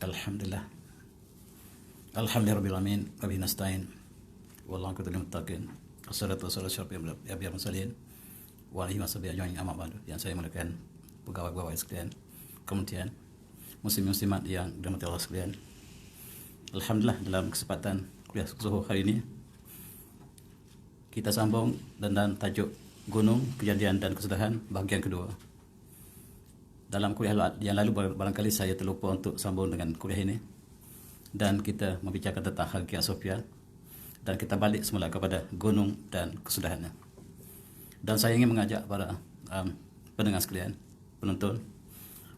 Alhamdulillah. Alhamdulillahirabbil alamin wa bihi nasta'in. Wallahu a'lam muttaqin. Wassalatu wassalamu ala asyrofil mursalin wa alihi washabihi ajmain, amma ba'du. Yang saya muliakan pegawai-pegawai sekalian, kemudian muslim-muslimat yang dirahmati Allah sekalian. Alhamdulillah, dalam kesempatan kuliah Zuhur hari ini kita sambung dengan tajuk Gunung, Kejadian dan Kesudahan bahagian kedua. Dalam kuliah yang lalu barangkali saya terlupa untuk sambung dengan kuliah ini, dan kita membicarakan tentang hakikat Sufyan, dan kita balik semula kepada gunung dan kesudahannya. Dan saya ingin mengajak para pendengar sekalian, penonton,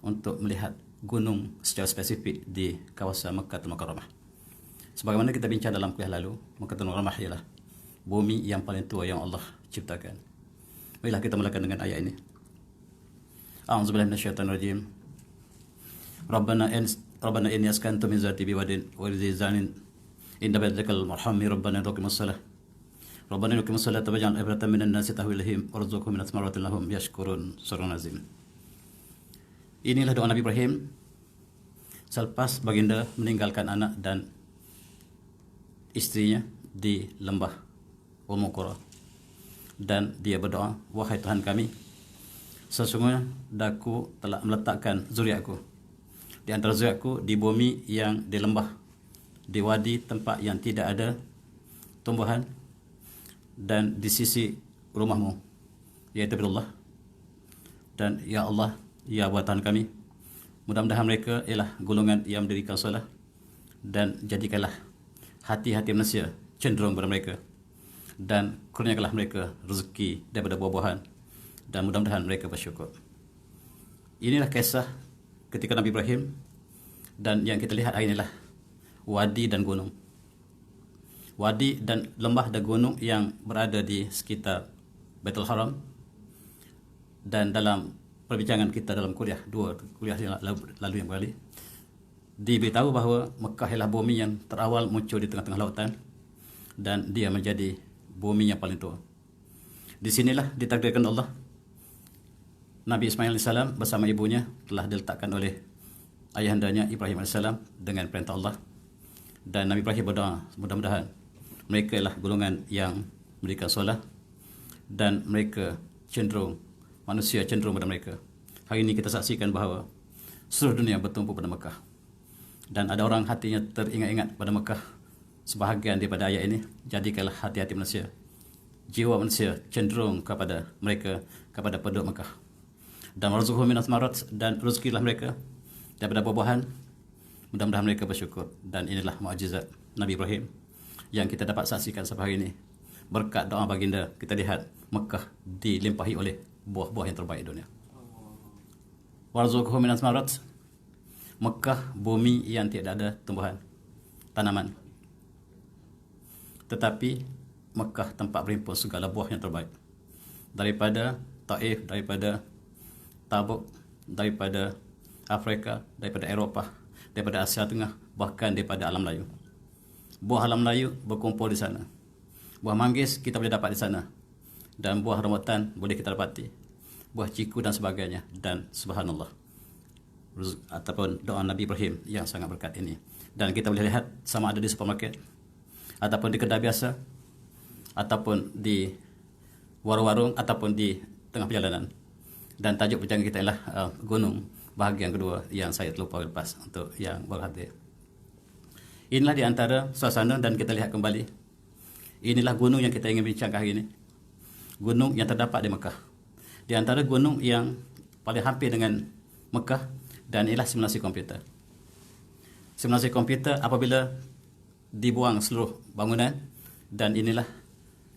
untuk melihat gunung secara spesifik di kawasan Makkahul Mukarramah. Sebagaimana kita bincang dalam kuliah lalu, Makkahul Mukarramah ialah bumi yang paling tua yang Allah ciptakan. Marilah kita mulakan dengan ayat ini. A'udzubillahi minasyaitonir rajim. Rabbana inni askantu min zati biwadin wa ridzi zanin inda baitikal muharrami rabbana yuqimus shalah. Rabbana yuqimus shalah waj'al ibratan minan nasi tahwi ilaihim warzuqhum min athmaratin lahum yashkurun. Surah Nazim. Inilah doa Nabi Ibrahim selepas baginda meninggalkan anak dan istrinya di lembah Ummul Qura, dan dia berdoa, wahai Tuhan kami, sesungguhnya daku telah meletakkan zuriatku di antara zuriatku di bumi yang di lembah, di wadi tempat yang tidak ada tumbuhan, dan di sisi rumahmu, yaitu Baitullah. Dan ya Allah, ya Tuhan kami, mudah-mudahan mereka ialah golongan yang mendirikan solat, dan jadikanlah hati-hati manusia cenderung kepada mereka, dan kurniakanlah mereka rezeki daripada buah-buahan, dan mudah-mudahan mereka bersyukur. Inilah kisah ketika Nabi Ibrahim, dan yang kita lihat hari inilah wadi dan gunung. Wadi dan lembah dan gunung yang berada di sekitar Baitul Haram. Dan dalam perbincangan kita dalam kuliah yang lalu yang kali, diberitahu bahawa Mekah ialah bumi yang terawal muncul di tengah-tengah lautan, dan dia menjadi bumi yang paling tua. Di sinilah ditakdirkan Allah Nabi Ismail AS bersama ibunya telah diletakkan oleh ayahandanya Ibrahim AS dengan perintah Allah. Dan Nabi Ibrahim berdoa, mudah-mudahan mereka ialah golongan yang memberikan solat, dan mereka manusia cenderung pada mereka. Hari ini kita saksikan bahawa seluruh dunia bertumpu pada Mekah, dan ada orang hatinya teringat-ingat pada Mekah. Sebahagian daripada ayat ini, jadikanlah hati-hati manusia, jiwa manusia cenderung kepada mereka, kepada penduduk Mekah. Dan warzuqhum min athmarat, dan rezekilah mereka daripada buah-buahan, mudah-mudahan mereka bersyukur. Dan inilah mukjizat Nabi Ibrahim yang kita dapat saksikan sampai hari ini. Berkat doa baginda, kita lihat Mekah dilimpahi oleh buah-buah yang terbaik dunia. Warzuqhum min athmarat, Mekah bumi yang tidak ada tumbuhan, tanaman, tetapi Mekah tempat berimpun segala buah yang terbaik, daripada Taif, daripada Tabuk, daripada Afrika, daripada Eropah, daripada Asia Tengah, bahkan daripada alam Melayu. Buah alam Melayu berkumpul di sana. Buah manggis kita boleh dapat di sana, dan buah rambutan boleh kita dapati, buah ciku dan sebagainya. Dan subhanallah, ataupun doa Nabi Ibrahim yang sangat berkat ini. Dan kita boleh lihat sama ada di supermarket, ataupun di kedai biasa, ataupun di warung-warung, ataupun di tengah perjalanan. Dan tajuk perbincangan kita ialah gunung bahagian kedua yang saya terlupa lepas untuk yang berhati. Inilah di antara suasana, dan kita lihat kembali. Inilah gunung yang kita ingin bincangkan hari ini. Gunung yang terdapat di Mekah. Di antara gunung yang paling hampir dengan Mekah, dan ialah simulasi komputer. Simulasi komputer apabila dibuang seluruh bangunan, dan inilah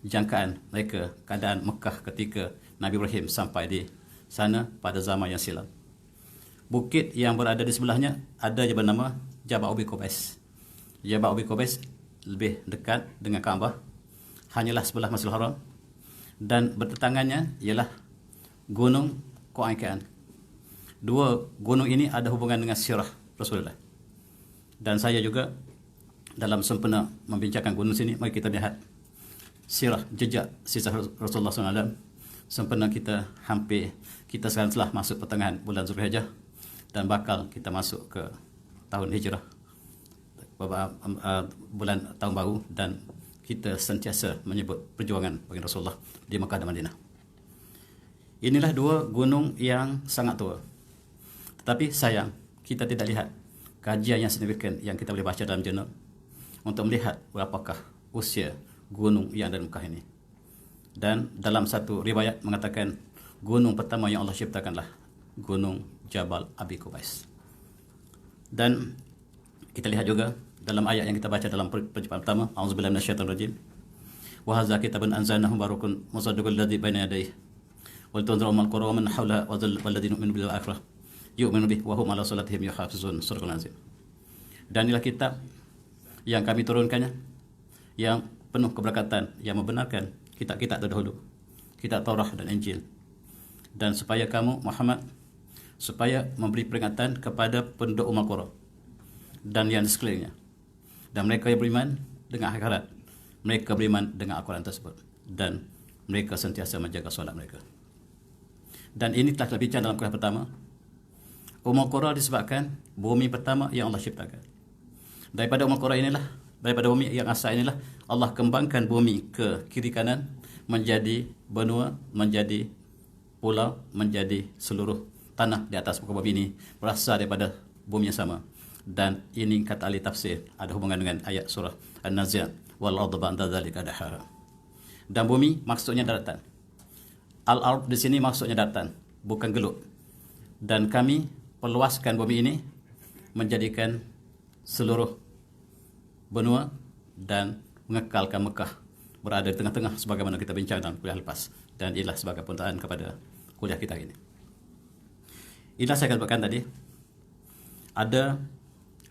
jangkaan mereka, keadaan Mekah ketika Nabi Ibrahim sampai di sana pada zaman yang silam. Bukit yang berada di sebelahnya ada yang bernama Jabal Abi Qubais. Jabal Abi Qubais lebih dekat dengan Kaabah, hanyalah sebelah Masjidil Haram, dan bertetangannya ialah Gunung Qainqain. Dua gunung ini ada hubungan dengan sirah Rasulullah. Dan saya juga dalam sempena membincangkan gunung sini, mari kita lihat sirah, jejak sisah Rasulullah SAW. Sempena kita sekarang telah masuk pertengahan bulan Zulhijjah, dan bakal kita masuk ke tahun Hijrah, bulan tahun baru, dan kita sentiasa menyebut perjuangan bagi Rasulullah di Makkah dan Madinah. Inilah dua gunung yang sangat tua. Tetapi sayang, kita tidak lihat kajian yang signifikan yang kita boleh baca dalam jurnal untuk melihat berapakah usia gunung yang ada di Mekah ini. Dan dalam satu riwayat mengatakan gunung pertama yang Allah ciptakanlah gunung Jabal Abi Qubais. Dan kita lihat juga dalam ayat yang kita baca dalam perjumpaan pertama, auzubillahi minasyaitonir rajim, wa hadza kitabun anzalnahu mubarakun musaddiqul ladzi baina yadayhi wal tunziru ummal qura wa man hawlaha wa dzal ladzina yu'minu bil akhirah yu'minu bihi wa hum ala salatihim yuhafizun. Surah Al-Azim. Dan inilah kitab yang kami turunkannya, yang penuh keberkatan, yang membenarkan kitab-kitab terdahulu, kitab Taurat dan Injil. Dan supaya kamu Muhammad, supaya memberi peringatan kepada penduduk Ummul Qura dan yang di sekelilingnya, dan mereka yang beriman dengan akhirat, mereka beriman dengan Al-Quran tersebut, dan mereka sentiasa menjaga solat mereka. Dan ini telah terbincang dalam kuliah pertama. Ummul Qura disebabkan bumi pertama yang Allah ciptakan. Daripada Ummul Qura inilah, daripada bumi yang asal inilah, Allah kembangkan bumi ke kiri kanan menjadi benua, menjadi pulau, menjadi seluruh tanah di atas muka bumi ini berasal daripada bumi yang sama. Dan ini kata ahli tafsir ada hubungan dengan ayat surah An-Nazi'at, wal ardu ba'da dzalika dahara. Dan bumi maksudnya daratan. Al-ard di sini maksudnya daratan, bukan gelut. Dan kami perluaskan bumi ini menjadikan seluruh benua dan mengekalkan Mekah berada di tengah-tengah sebagaimana kita bincang dalam kuliah lepas. Dan inilah sebagai penutupan kepada kuliah kita ini. Inilah saya katakan tadi, ada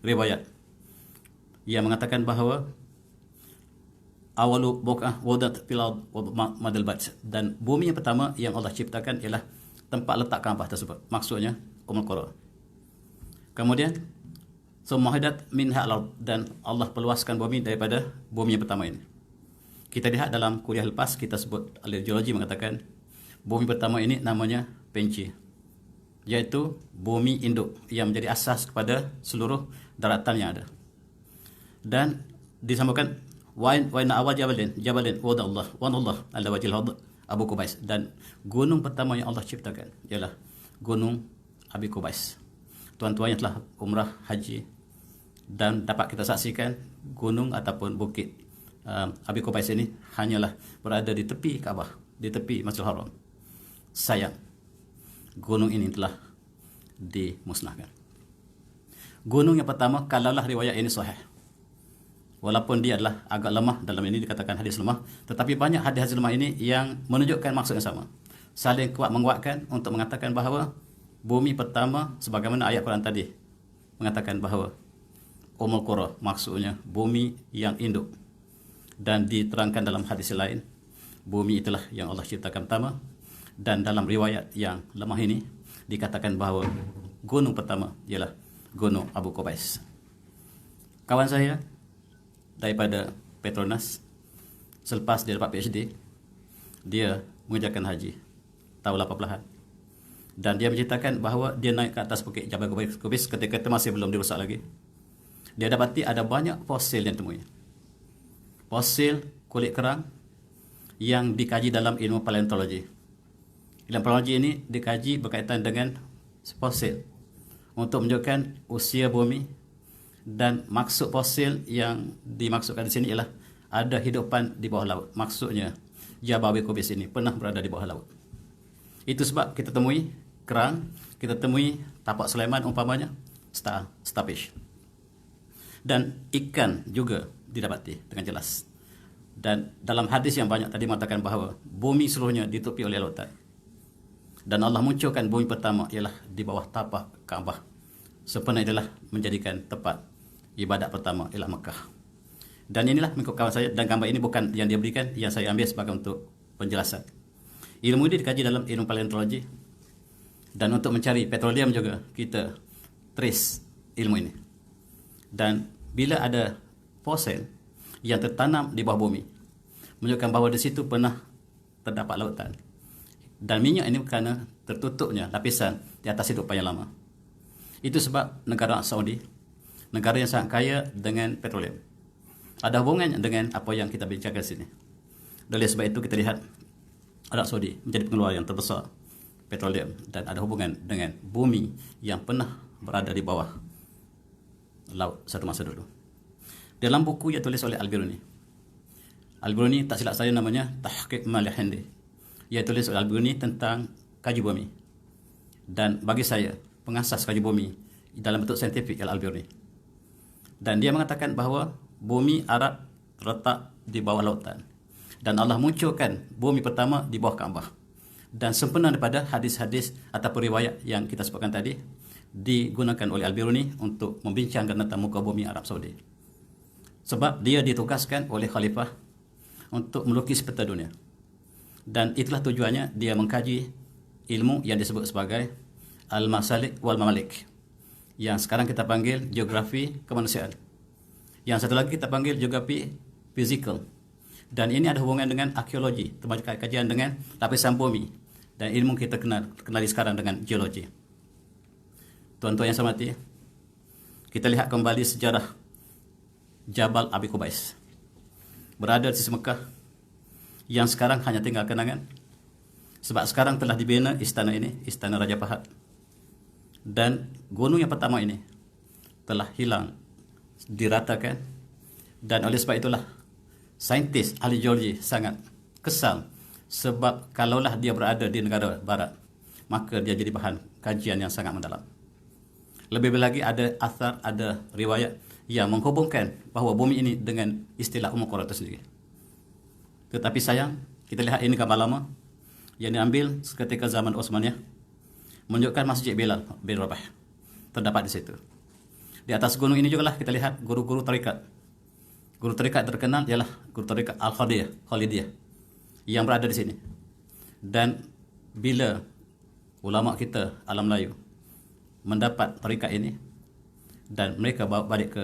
riwayat yang mengatakan bahawa awalu buq'ah wadat fil ard madal bat, dan bumi yang pertama yang Allah ciptakan ialah tempat letak Kaabah tersebut, maksudnya Ummul Qura. Kemudian summahidat minha al-ard, dan Allah perluaskan bumi daripada bumi yang pertama ini. Kita lihat dalam kuliah lepas, kita sebut ahli geologi mengatakan bumi pertama ini namanya Penci, iaitu bumi induk yang menjadi asas kepada seluruh daratan yang ada. Dan disambungkan wa inna awal jabalin wada Allah wa Allah ala wajhil ard Abu Qubais, dan gunung pertama yang Allah ciptakan ialah gunung Abi Qubais. Tuan-tuan yang telah umrah haji dan dapat kita saksikan gunung ataupun bukit Abi Qubais ini hanyalah berada di tepi Kaabah, di tepi Masjidil Haram. Sayang, gunung ini telah dimusnahkan. Gunung yang pertama, kalaulah riwayat ini sahih, walaupun dia adalah agak lemah, dalam ini dikatakan hadis lemah, tetapi banyak hadis-hadis lemah ini yang menunjukkan maksud yang sama, saling kuat menguatkan untuk mengatakan bahawa bumi pertama sebagaimana ayat Quran tadi mengatakan bahawa Ummul Qura maksudnya bumi yang induk. Dan diterangkan dalam hadis lain, bumi itulah yang Allah ciptakan pertama. Dan dalam riwayat yang lemah ini dikatakan bahawa gunung pertama ialah gunung Abu Qubais. Kawan saya daripada Petronas, selepas dia dapat PhD, dia mengerjakan haji tahun 80-an. Dan dia menceritakan bahawa dia naik ke atas bukit Jabal Qubais ketika itu masih belum dirusak lagi. Dia dapati ada banyak fosil yang temui. Fosil kulit kerang yang dikaji dalam ilmu paleontologi. Ilmu paleontologi ini dikaji berkaitan dengan fosil untuk menunjukkan usia bumi, dan maksud fosil yang dimaksudkan di sini ialah ada hidupan di bawah laut. Maksudnya Jabal Qubais ini pernah berada di bawah laut. Itu sebab kita temui kerang, kita temui tapak Sulaiman umpamanya, starfish. Dan ikan juga didapati dengan jelas. Dan dalam hadis yang banyak tadi mengatakan bahawa bumi seluruhnya ditutupi oleh lautan. Dan Allah munculkan bumi pertama ialah di bawah tapak Kaabah. Sebenarnya adalah menjadikan tempat ibadat pertama ialah Mekah. Dan inilah mengikut kawan saya, dan gambar ini bukan yang dia berikan, yang saya ambil sebagai untuk penjelasan. Ilmu ini dikaji dalam ilmu paleontologi. Dan untuk mencari petroleum juga kita trace ilmu ini. Dan bila ada fosil yang tertanam di bawah bumi, menunjukkan bahawa di situ pernah terdapat lautan. Dan minyak ini kerana tertutupnya lapisan di atas hidupan yang lama. Itu sebab negara Saudi negara yang sangat kaya dengan petroleum. Ada hubungannya dengan apa yang kita bincangkan sini. Oleh sebab itu kita lihat Arab Saudi menjadi pengeluar yang terbesar petroleum dan ada hubungan dengan bumi yang pernah berada di bawah laut satu masa dulu. Dalam buku yang tulis oleh Al-Biruni, Al-Biruni tak silap saya namanya Tahqiq Malih Hindi. Ia tulis oleh Al-Biruni tentang kaji bumi. Dan bagi saya, pengasas kaji bumi dalam bentuk saintifik ialah Al-Biruni. Dan dia mengatakan bahawa bumi Arab terletak di bawah lautan. Dan Allah munculkan bumi pertama di bawah Kaabah. Dan sempena daripada hadis-hadis atau riwayat yang kita sebutkan tadi digunakan oleh Al-Biruni untuk membincangkan tentang muka bumi Arab Saudi. Sebab dia ditugaskan oleh khalifah untuk melukis peta dunia. Dan itulah tujuannya dia mengkaji ilmu yang disebut sebagai Al-Masalik wal-Mamalik, yang sekarang kita panggil geografi kemanusiaan. Yang satu lagi kita panggil geografi fizikal. Dan ini ada hubungan dengan arkeologi, termasuk kajian dengan lapisan bumi. Dan ilmu kita kenali sekarang dengan geologi. Tuan-tuan yang saya hormati, kita lihat kembali sejarah Jabal Abi Qubais. Berada di sisi Mekah, yang sekarang hanya tinggal kenangan. Sebab sekarang telah dibina istana ini, istana Raja Fahad. Dan gunung yang pertama ini telah hilang, diratakan. Dan oleh sebab itulah saintis ahli geologi sangat kesal. Sebab kalaulah dia berada di negara barat, maka dia jadi bahan kajian yang sangat mendalam. Lebih lagi ada athar, ada riwayat yang menghubungkan bahawa bumi ini dengan istilah Ummul Qura itu sendiri. Tetapi sayang, kita lihat ini gambar lama yang diambil ketika zaman Osmaniyah, menunjukkan Masjid Bilal bin Rabah terdapat di situ. Di atas gunung ini jugalah kita lihat guru-guru tarikat. Guru tarikat terkenal ialah guru tarikat Al-Khalidiyah yang berada di sini. Dan bila ulama kita alam Melayu mendapat tarikat ini dan mereka bawa balik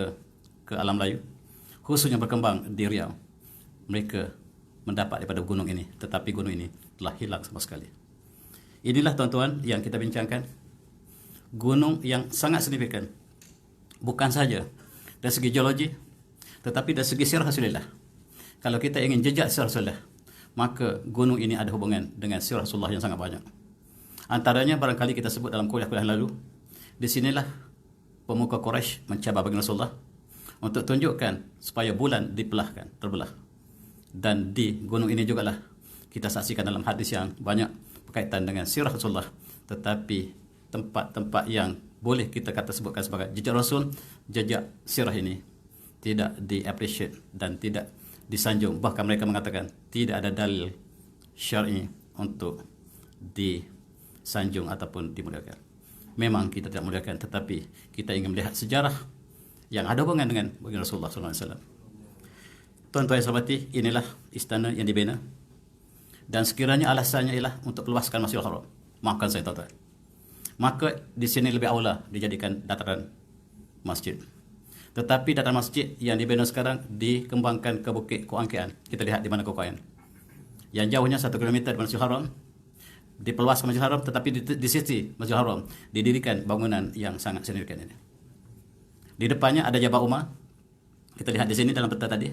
ke alam Melayu, khususnya berkembang di Riau, mereka mendapat daripada gunung ini, tetapi gunung ini telah hilang sama sekali. Inilah tuan-tuan yang kita bincangkan, gunung yang sangat signifikan, bukan saja dari segi geologi, tetapi dari segi sirah Rasulullah. Kalau kita ingin jejak sirah Rasulullah, maka gunung ini ada hubungan dengan sirah Rasulullah yang sangat banyak. Antaranya barangkali kita sebut dalam kuliah-kuliah lalu, di sinilah pemuka Quraisy mencabar baginda Rasulullah untuk tunjukkan supaya bulan terbelah. Dan di gunung ini jugalah kita saksikan dalam hadis yang banyak berkaitan dengan sirah Rasulullah, tetapi tempat-tempat yang boleh kita sebutkan sebagai jejak Rasul, jejak sirah ini tidak di-appreciate dan tidak disanjung. Bahkan mereka mengatakan tidak ada dalil syar'i untuk disanjung ataupun dimuliakan. Memang kita tidak muliakan, tetapi kita ingin melihat sejarah yang ada hubungan dengan baginda Rasulullah SAW. Tuan-tuan yang saya hormati, inilah istana yang dibina. Dan sekiranya alasannya ialah untuk meluaskan Masjidil Haram, maafkan saya tuan-tuan, maka di sini lebih aula dijadikan dataran masjid. Tetapi dataran masjid yang dibina sekarang dikembangkan ke Bukit Koangkean. Kita lihat di mana Koangkean. Yang jauhnya 1 km dari Masjidil Haram, diperluaskan Masjidil Haram, tetapi di sisi Masjidil Haram didirikan bangunan yang sangat signifikan ini. Di depannya ada Jabal Umar. Kita lihat di sini dalam peta tadi.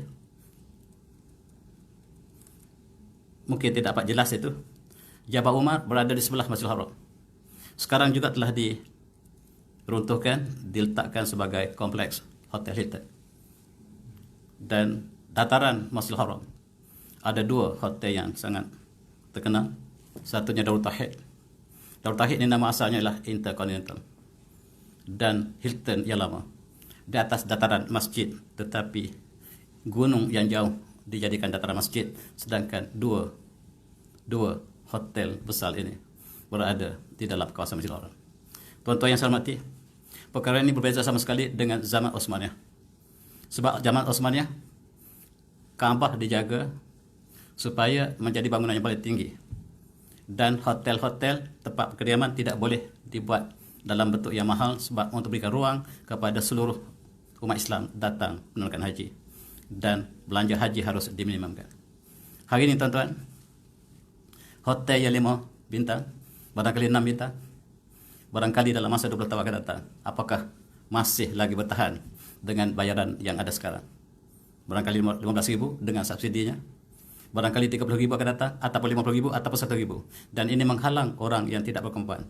Mungkin tidak dapat jelas itu. Jabal Umar berada di sebelah Masjidil Haram. Sekarang juga telah diruntuhkan, diletakkan sebagai kompleks Hotel Hilton. Dan dataran Masjidil Haram ada 2 hotel yang sangat terkenal. Satunya Darul Tauhid. Darul Tauhid ini nama asalnya ialah Intercontinental. Dan Hilton yang lama. Di atas dataran masjid, tetapi gunung yang jauh dijadikan dataran masjid, sedangkan dua hotel besar ini berada di dalam kawasan Masjidil Haram. Tuan-tuan yang saya hormati, perkara ini berbeza sama sekali dengan zaman Osmaniyah. Sebab zaman Osmaniyah, Kaabah dijaga supaya menjadi bangunan yang paling tinggi. Dan hotel-hotel tempat kediaman tidak boleh dibuat dalam bentuk yang mahal, sebab untuk berikan ruang kepada seluruh umat Islam datang menunaikan haji. Dan belanja haji harus diminimumkan. Hari ini tuan-tuan, hotel yang 5 bintang, barangkali 6 bintang, barangkali dalam masa 20 tahun akan datang, apakah masih lagi bertahan dengan bayaran yang ada sekarang. Barangkali 15.000 dengan subsidinya. Barangkali 30.000 akan datang, ataupun 50.000, ataupun 1.000. Dan ini menghalang orang yang tidak berkemampuan.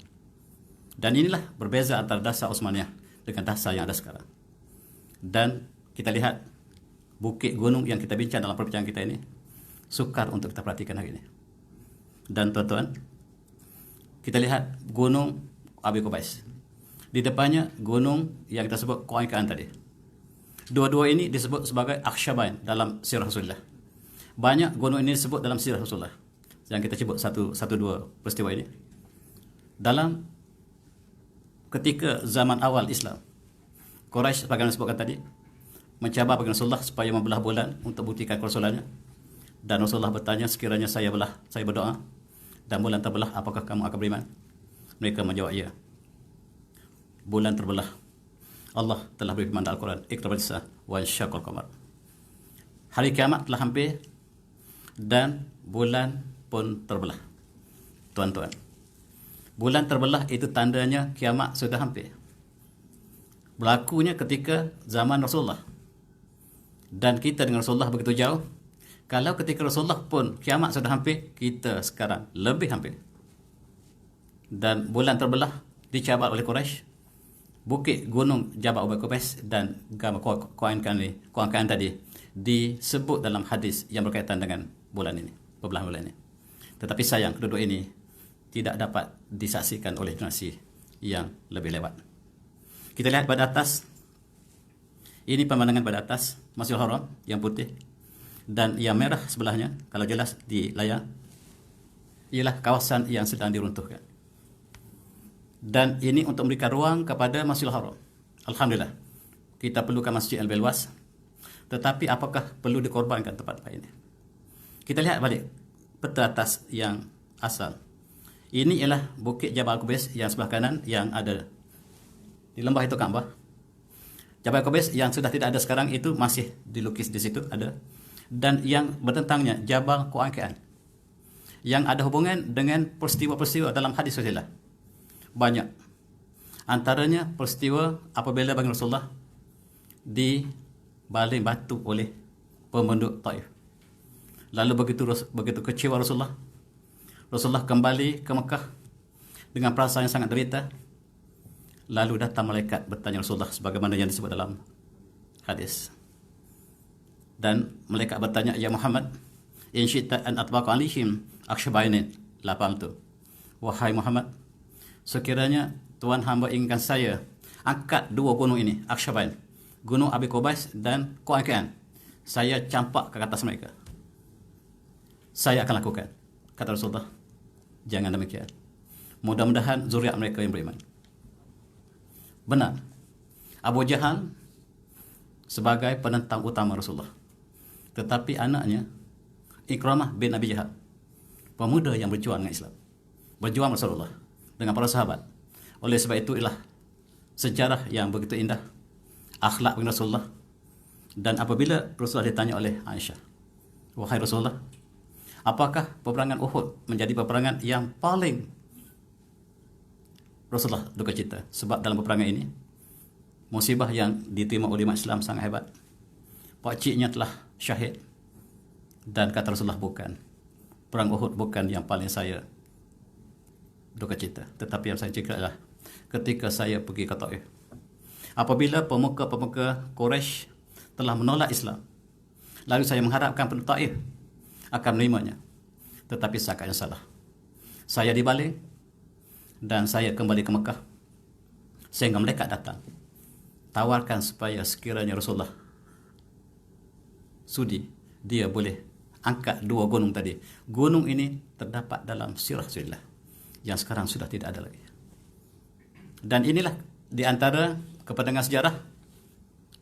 Dan inilah berbeza antara dasar Osmaniyah dengan dasar yang ada sekarang. Dan kita lihat bukit gunung yang kita bincang dalam perbincangan kita ini sukar untuk kita perhatikan hari ini. Dan tuan-tuan, kita lihat gunung Abi Qubais. Di depannya gunung yang kita sebut Qainqaan tadi. Dua-dua ini disebut sebagai Akhshabain dalam sirah Rasulullah. Banyak gunung ini disebut dalam sirah Rasulullah. Yang kita sebut satu dua peristiwa ini. Dalam ketika zaman awal Islam, Quraisy bagaimana disebutkan tadi, mencabar bagi Rasulullah supaya membelah bulan untuk buktikan kerasulannya. Dan Rasulullah bertanya, sekiranya saya berdoa dan bulan terbelah, apakah kamu akan beriman? Mereka menjawab, ya. Bulan terbelah. Allah telah berfirman dalam Al-Quran, iqtarabat as-saa'ah wa insyaqqal qamar. Hari kiamat telah hampir dan bulan pun terbelah. Tuan-tuan, bulan terbelah itu tandanya kiamat sudah hampir. Berlakunya ketika zaman Rasulullah. Dan kita dengan Rasulullah begitu jauh. Kalau ketika Rasulullah pun kiamat sudah hampir, kita sekarang lebih hampir. Dan bulan terbelah dicabar oleh Quraisy. Bukit gunung Jabal Abi Qubais dan Qainqaan tadi disebut dalam hadis yang berkaitan dengan bulan ini, pembelahan bulan ini. Tetapi sayang, kedua ini tidak dapat disaksikan oleh generasi yang lebih lewat. Kita lihat pada atas. Ini pemandangan pada atas Masjidil Haram yang putih, dan yang merah sebelahnya, kalau jelas di layar, ialah kawasan yang sedang diruntuhkan. Dan ini untuk memberikan ruang kepada Masjidil Haram. Alhamdulillah, kita perlukan Masjid Al-Bilwas. Tetapi apakah perlu dikorbankan tempat ini? Kita lihat balik peta atas yang asal. Ini ialah bukit Jabal Qubais yang sebelah kanan yang ada di lembah itu Ka'bah. Jabal Qubais yang sudah tidak ada sekarang itu masih dilukis di situ ada. Dan yang bertentangnya Jabal Qainqaan yang ada hubungan dengan peristiwa-peristiwa dalam hadis Rasulullah. Banyak. Antaranya peristiwa apabila bagi Rasulullah dibaling batu oleh penduduk Taif. Lalu begitu kecewa Rasulullah kembali ke Mekah dengan perasaan yang sangat derita. Lalu datang malaikat bertanya Rasulullah sebagaimana yang disebut dalam hadis. Dan malaikat bertanya, ya Muhammad, in syi'ta an atbaqa alaihim akhshabainin la fa'altu. Wahai Muhammad, sekiranya Tuhan hamba inginkan saya angkat dua gunung ini, Akhshabain, gunung Abi Qubais dan Qainqaan, saya campak ke atas mereka, saya akan lakukan. Kata Rasulullah, jangan demikian, mudah-mudahan zuriat mereka yang beriman. Benar, Abu Jahal sebagai penentang utama Rasulullah, tetapi anaknya Ikramah bin Abi Jahal, pemuda yang berjuang dengan Islam, berjuang Rasulullah dengan para sahabat. Oleh sebab itu ialah sejarah yang begitu indah, akhlak Rasulullah. Dan apabila Rasulullah ditanya oleh Aisyah, wahai Rasulullah, apakah peperangan Uhud menjadi peperangan yang paling Rasulullah duka cita? Sebab dalam peperangan ini musibah yang diterima oleh umat Islam sangat hebat. Pakciknya telah syahid. Dan kata Rasulullah, bukan, perang Uhud bukan yang paling saya duka cita, tetapi yang saya cakap adalah ketika saya pergi ke Taif. Apabila pemuka-pemuka Quraisy telah menolak Islam, lalu saya mengharapkan penduduk Taif akan menerimanya, tetapi saya salah. Saya dibaling dan saya kembali ke Mekah, sehingga mereka datang tawarkan supaya sekiranya Rasulullah sudi, dia boleh angkat dua gunung tadi. Gunung ini terdapat dalam sirah Rasulullah yang sekarang sudah tidak ada lagi. Dan inilah di antara kepentingan sejarah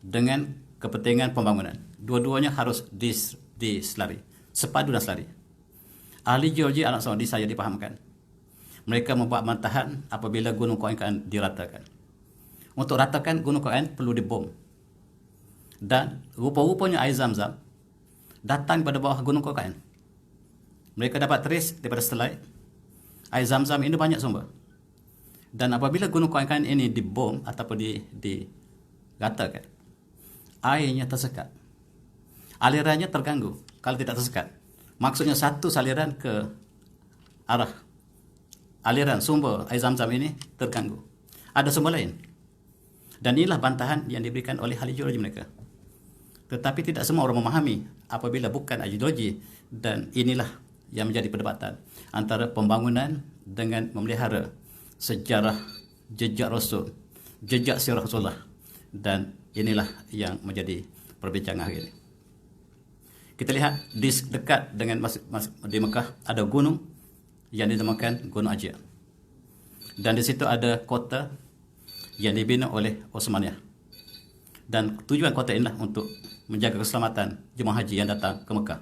dengan kepentingan pembangunan. Dua-duanya harus diselari, sepadu dan selari. Ahli geologi Arab Saudi saya dipahamkan, mereka membuat bantahan apabila gunung Qainqaan diratakan. Untuk ratakan gunung Qainqaan perlu dibom. Dan rupa-rupanya air Zam-Zam datang pada bawah gunung Qainqaan. Mereka dapat trace daripada satelit. Air Zam-Zam ini banyak sumber. Dan apabila gunung Qainqaan ini dibom ataupun diratakan, airnya tersekat, alirannya terganggu kalau tidak tersekat. Maksudnya satu aliran ke arah aliran sumber air Zam-Zam ini terganggu, ada sumber lain. Dan inilah bantahan yang diberikan oleh ahli geologi mereka. Tetapi tidak semua orang memahami apabila bukan ahli geologi, dan inilah yang menjadi perdebatan antara pembangunan dengan memelihara sejarah, jejak Rasul, jejak sirah Rasulullah, dan inilah yang menjadi perbincangan hari ini. Kita lihat di dekat dengan di Mekah ada gunung yang dinamakan Gunung Ajia, dan di situ ada kota yang dibina oleh Osmaniyah, dan tujuan kota inilah untuk menjaga keselamatan jemaah haji yang datang ke Mekah.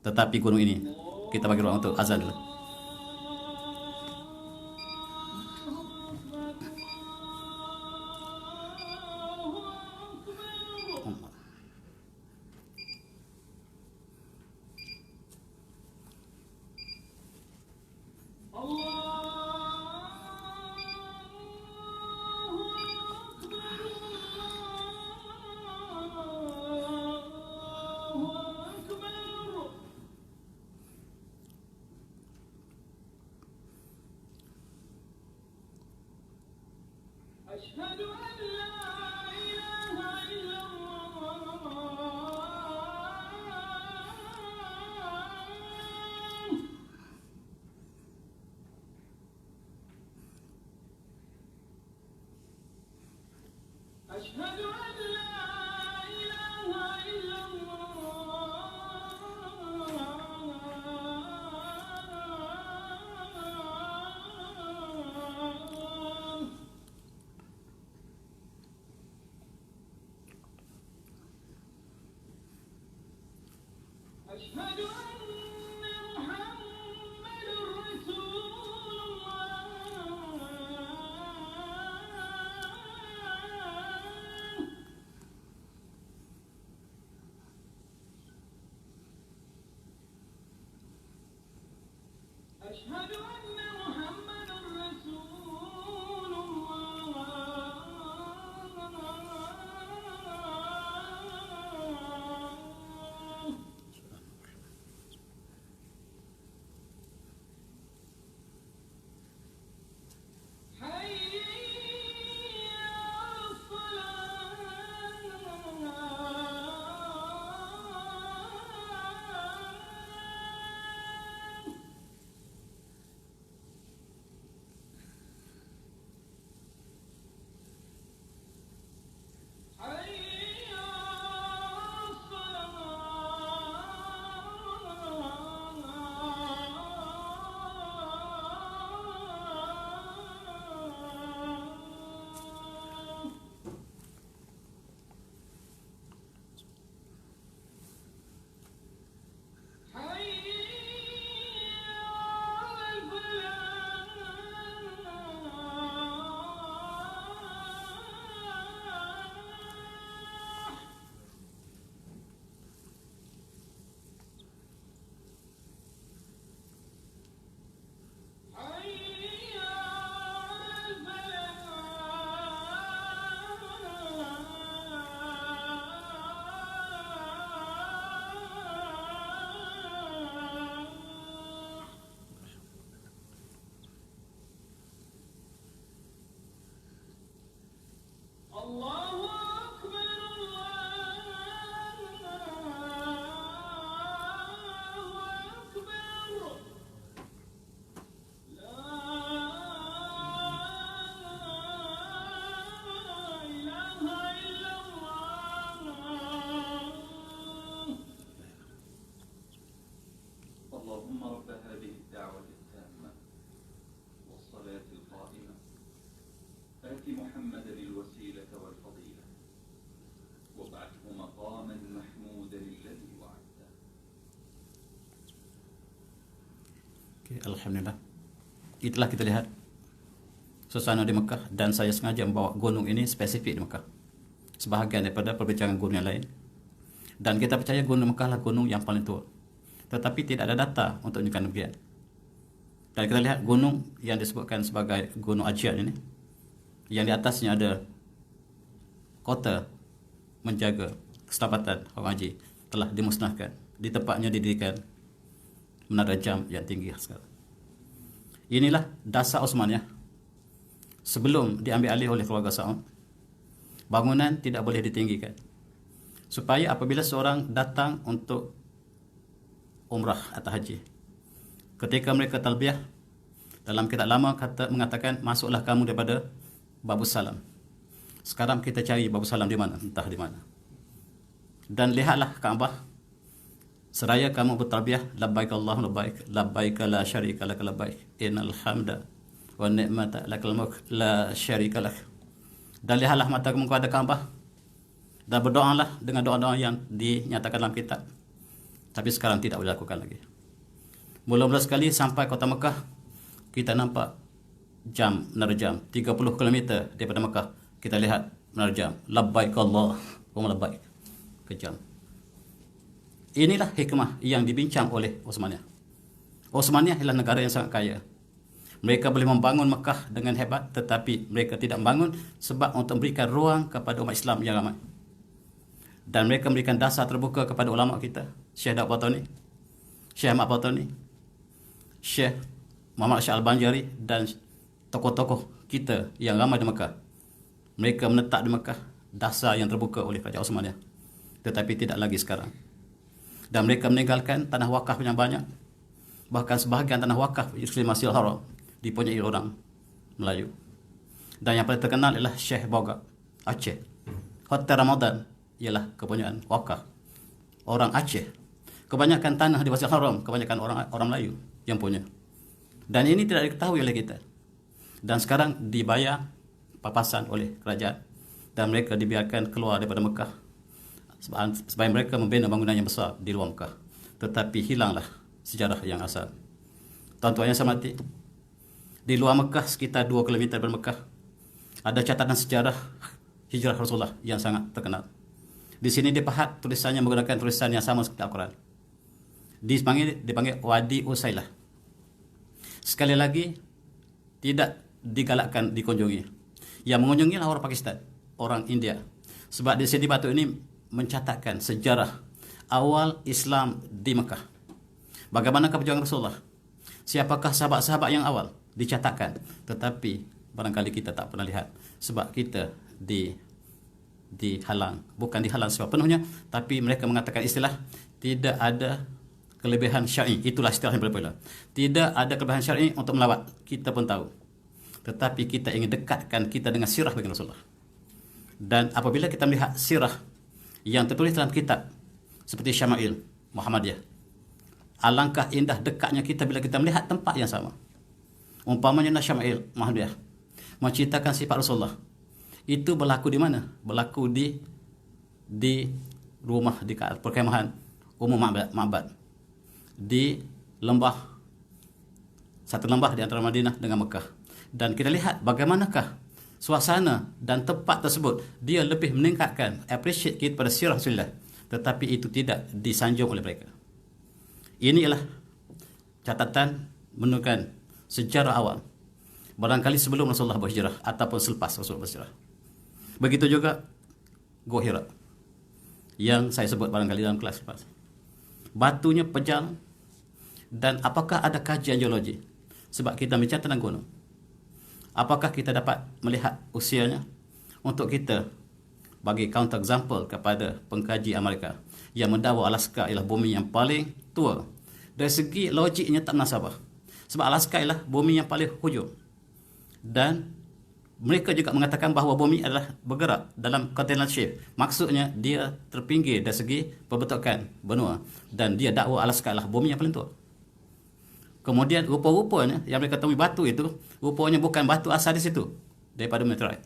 Tetapi gunung ini kita bagi ruang untuk azan dulu. أشهد أن لا إله إلا الله. أشهد أن لا إله إلا الله. أشهد أن محمد رسول الله. أشهد أن محمد رسول الله. حي على الصلاة. حي على الصلاة. حي على الفلاح. حي على الفلاح. الله أكبر الله أكبر. لا إله إلا الله. اللهم رب هذه الدعوة التامة والصلاة القائمة آت محمدا الوسيلة والفضيلة وابعثه مقاما محمودا الذي وعدته. Okay, alhamdulillah. Itulah kita lihat suasana di Mekah, dan saya sengaja membawa gunung ini spesifik di Mekah, sebahagian daripada perbincangan gunung yang lain. Dan kita percaya gunung Mekah lah gunung yang paling tua, tetapi tidak ada data untuk menunjukkan demikian. Dan kita lihat gunung yang disebutkan sebagai Gunung Ajia ini, yang di atasnya ada kota menjaga keselamatan orang haji telah dimusnahkan. Di tempatnya didirikan menara jam yang tinggi sekarang. Inilah dasar Osmaniyah sebelum diambil alih oleh keluarga Saud. Bangunan tidak boleh ditinggikan, supaya apabila seorang datang untuk umrah atau haji, ketika mereka talbiyah, dalam kitab lama mengatakan masuklah kamu daripada Babus Salam. Sekarang kita cari Babus Salam di mana, entah di mana. Dan lihatlah Kaabah seraya kamu bertalbiyah, labbaik Allahumma labbaik, labbaik la syarika lak labbaik, innal hamda wa ni'mata lakal mulk la syarika lak. Dan lihatlah mata kamu kepada Kaabah dan berdoalah dengan doa-doa yang dinyatakan dalam kitab. Tapi sekarang tidak boleh lakukan lagi. Mula-mula sekali sampai kota Mekah, kita nampak jam, menara jam 30 km daripada Mekah. Kita lihat menara jam, labbaik Allahumma labbaik, ke jam. Inilah hikmah yang dibincang oleh Osmaniyah. Osmaniyah ialah negara yang sangat kaya. Mereka boleh membangun Mekah dengan hebat, tetapi mereka tidak membangun sebab untuk memberikan ruang kepada umat Islam yang ramai. Dan mereka memberikan dasar terbuka kepada ulama kita, Syekh Daud Batani, Syekh Ahmad Batani, Syekh Muhammad Syah Al-Banjari, dan tokoh-tokoh kita yang ramai di Mekah. Mereka menetap di Mekah dasar yang terbuka oleh Kerajaan Osmaniyah, tetapi tidak lagi sekarang. Dan mereka meninggalkan tanah wakaf yang banyak. Bahkan sebahagian tanah wakaf di Masjidil Haram dipunyai orang Melayu. Dan yang paling terkenal ialah Syekh Bogak Aceh. Hotel Ramadan ialah kepunyaan wakaf orang Aceh. Kebanyakan tanah di Masjidil Haram kebanyakan orang Melayu yang punya. Dan ini tidak diketahui oleh kita. Dan sekarang dibayar papasan oleh kerajaan dan mereka dibiarkan keluar daripada Mekah supaya mereka membina bangunan yang besar di luar Mekah. Tetapi hilanglah sejarah yang asal. Tuan-tuan yang saya hormati, di luar Mekah sekitar 2 km dari Mekah ada catatan sejarah hijrah Rasulullah yang sangat terkenal. Di sini dipahat tulisannya menggunakan tulisan yang sama seperti Al-Quran. Dipanggil Wadi Usailah. Sekali lagi tidak digalakkan dikunjungi. Yang mengunjungi adalah orang Pakistan, orang India. Sebab di sini batu ini mencatatkan sejarah awal Islam di Mekah. Bagaimanakah perjuangan Rasulullah? Siapakah sahabat-sahabat yang awal? Dicatatkan. Tetapi barangkali kita tak pernah lihat. Sebab kita dihalang. Bukan dihalang sebab penuhnya, tapi mereka mengatakan istilah tidak ada kelebihan syar'i. Itulah istilah yang popular. Tidak ada kelebihan syar'i untuk melawat. Kita pun tahu. Tetapi kita ingin dekatkan kita dengan sirah baginda Rasulullah. Dan apabila kita melihat sirah yang tertulis dalam kitab seperti Syama'il Muhammadiyah, alangkah indah dekatnya kita bila kita melihat tempat yang sama. Umpamanya Syama'il Muhammadiyah menceritakan sifat Rasulullah. Itu berlaku di mana? Berlaku di rumah, di perkemahan umum Ma'bad, di lembah, satu lembah di antara Madinah dengan Mekah. Dan kita lihat bagaimanakah suasana dan tempat tersebut. Dia lebih meningkatkan appreciate kita pada sirah Rasulullah, tetapi itu tidak disanjung oleh mereka. Ini ialah catatan menunjukkan sejarah awal, barangkali sebelum Rasulullah berhijrah ataupun selepas Rasulullah berhijrah. Begitu juga Gua Hira yang saya sebut barangkali dalam kelas lepas. Batunya pejal. Dan apakah ada kajian geologi? Sebab kita bicara tentang gunung. Apakah kita dapat melihat usianya? Untuk kita bagi counter example kepada pengkaji Amerika yang mendakwa Alaska ialah bumi yang paling tua. Dari segi logiknya tak munasabah. Sebab Alaska ialah bumi yang paling hujung. Dan mereka juga mengatakan bahawa bumi adalah bergerak dalam continental shift. Maksudnya dia terpinggir dari segi pembentukan benua. Dan dia dakwa Alaska adalah bumi yang paling tua. Kemudian rupa-rupanya yang mereka temui batu itu, rupanya bukan batu asal di situ, daripada meteorit.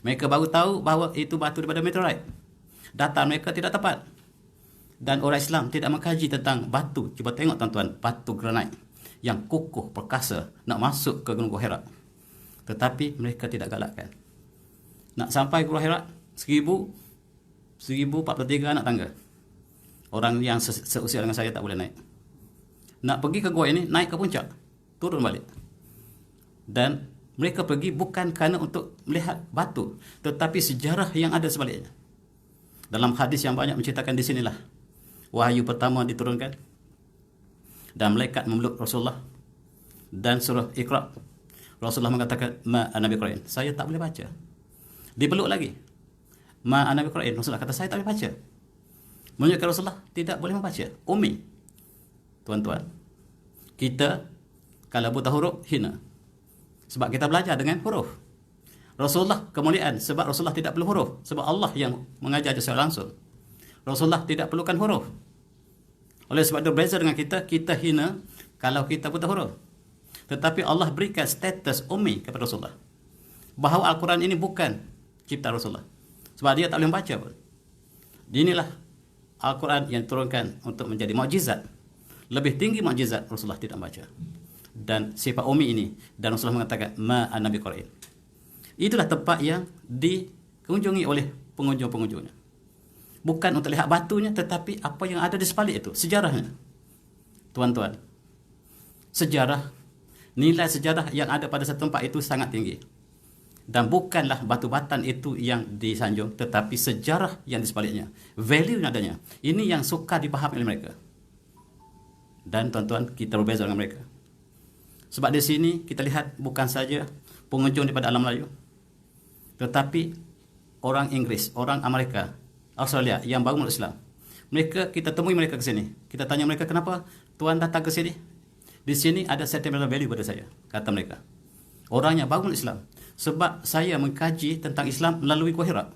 Mereka baru tahu bahawa itu batu daripada meteorit. Data mereka tidak tepat. Dan orang Islam tidak mengkaji tentang batu. Cuba tengok tuan-tuan, batu granit yang kukuh, perkasa nak masuk ke Gunung Gua Hira. Tetapi mereka tidak galakkan. Nak sampai Gua Hira 1043 anak tangga. Orang yang seusia dengan saya tak boleh naik. Nak pergi ke gua ini, naik ke puncak, turun balik. Dan mereka pergi bukan kerana untuk melihat batu, tetapi sejarah yang ada sebaliknya. Dalam hadis yang banyak menceritakan di sinilah wahyu pertama diturunkan dan malaikat memeluk Rasulullah dan surah Iqra. Rasulullah mengatakan, ma ana biqra'in, saya tak boleh baca. Dipeluk lagi, ma ana biqra'in, Rasulullah kata saya tak boleh baca. Menunjukkan Rasulullah tidak boleh membaca, ummi. Tuan-tuan, kita kalau buta huruf hina sebab kita belajar dengan huruf. Rasulullah kemuliaan sebab Rasulullah tidak perlu huruf, sebab Allah yang mengajar secara langsung. Rasulullah tidak perlukan huruf. Oleh sebab itu berbeza dengan kita, kita hina kalau kita buta huruf. Tetapi Allah berikan status ummi kepada Rasulullah, bahawa Al-Quran ini bukan cipta Rasulullah, sebab dia tak boleh membaca pun. Inilah Al-Quran yang diturunkan untuk menjadi mukjizat. Lebih tinggi mukjizat Rasulullah tidak membaca. Dan sifat ummi ini, dan Rasulullah mengatakan, ma ana biqra'in. Itulah tempat yang dikunjungi oleh pengunjung-pengunjungnya. Bukan untuk lihat batunya, tetapi apa yang ada di sebalik itu, sejarahnya. Tuan-tuan, sejarah, nilai sejarah yang ada pada satu tempat itu sangat tinggi. Dan bukanlah batu batan itu yang disanjung, tetapi sejarah yang di sebaliknya, value yang adanya. Ini yang suka dipahami oleh mereka. Dan tuan-tuan, kita berbeza dengan mereka. Sebab di sini kita lihat bukan saja pengunjung daripada alam Melayu, tetapi orang Inggeris, orang Amerika, Australia yang baru masuk Islam. Mereka, kita temui mereka ke sini. Kita tanya mereka, kenapa tuan datang ke sini? Di sini ada sentimental value pada saya, kata mereka. Orangnya baru masuk Islam. Sebab saya mengkaji tentang Islam melalui Gua Hira.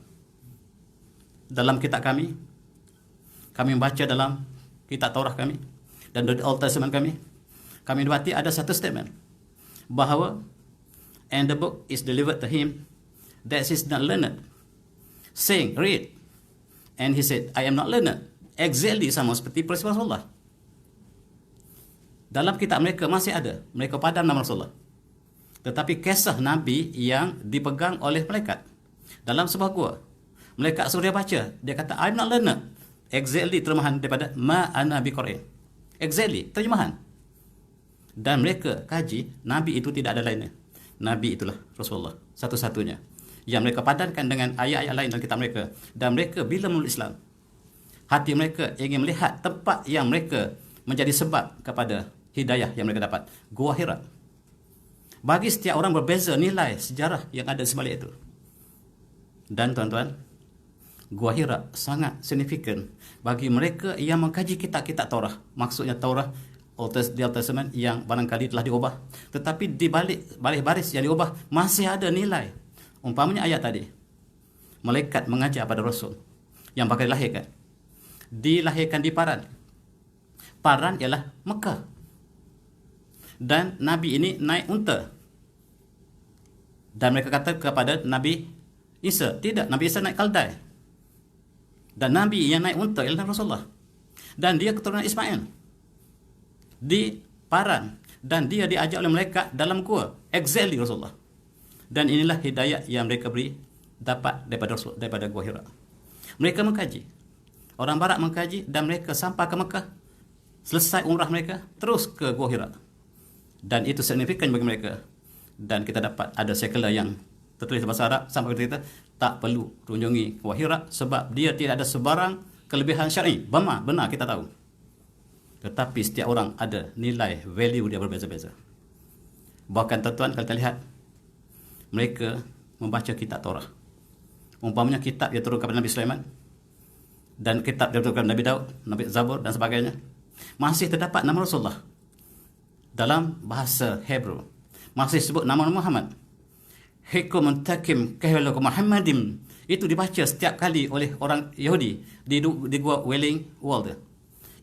Dalam kitab kami membaca dalam kitab Taurah kami dan dari Old Testament kami dapati ada satu statement bahawa, and the book is delivered to him that is not learned, saying, read. And he said, I am not learned. Exactly sama seperti peristiwa Rasulullah. Dalam kitab mereka masih ada, mereka padam nama Rasulullah. Tetapi kisah Nabi yang dipegang oleh malaikat dalam sebuah gua, malaikat suruh dia baca, dia kata, I am not learned. Exactly terjemahan daripada ma ana biqra'in. Exactly terjemahan. Dan mereka kaji, Nabi itu tidak ada lainnya. Nabi itulah Rasulullah, satu-satunya yang mereka padankan dengan ayat-ayat lain dalam kitab mereka. Dan mereka bila memeluk Islam, hati mereka ingin melihat tempat yang mereka menjadi sebab kepada hidayah yang mereka dapat, Gua Hira. Bagi setiap orang berbeza nilai sejarah yang ada di sebalik itu. Dan tuan-tuan, Gua Hira sangat signifikan bagi mereka yang mengkaji kitab-kitab Taurah. Maksudnya Taurah, Old Testament yang barangkali telah diubah, tetapi di balik baris yang diubah masih ada nilai. Umpamanya ayat tadi, malaikat mengajar pada Rasul yang bakal dilahirkan di Paran. Paran ialah Mekah. Dan Nabi ini naik unta. Dan mereka kata kepada Nabi Isa, tidak, Nabi Isa naik keldai. Dan Nabi yang naik unta ialah Rasulullah. Dan dia keturunan Ismail. Di Paran. Dan dia diajak oleh mereka dalam gua. Exactly Rasulullah. Dan inilah hidayah yang mereka beri dapat daripada Gua Hira. Mereka mengkaji. Orang barat mengkaji dan mereka sampai ke Mekah. Selesai umrah mereka, terus ke Gua Hira. Dan itu signifikan bagi mereka. Dan kita dapat ada sekular yang tertulis bahasa Arab sampai kita tak perlu kunjungi Gua Hira sebab dia tidak ada sebarang kelebihan syar'i. Benar kita tahu. Tetapi setiap orang ada nilai value dia berbeza-beza. Bahkan tuan-tuan, kalau kita lihat mereka membaca kitab Taurah. Umpamanya kitab yang turun kepada Nabi Sulaiman dan kitab yang turun kepada Nabi Daud, Nabi Zabur dan sebagainya, masih terdapat nama Rasulullah dalam bahasa Hebrew. Masih sebut nama Muhammad. Hikum takim kahwalakum Muhammadim. Itu dibaca setiap kali oleh orang Yahudi di gua Wailing Wall.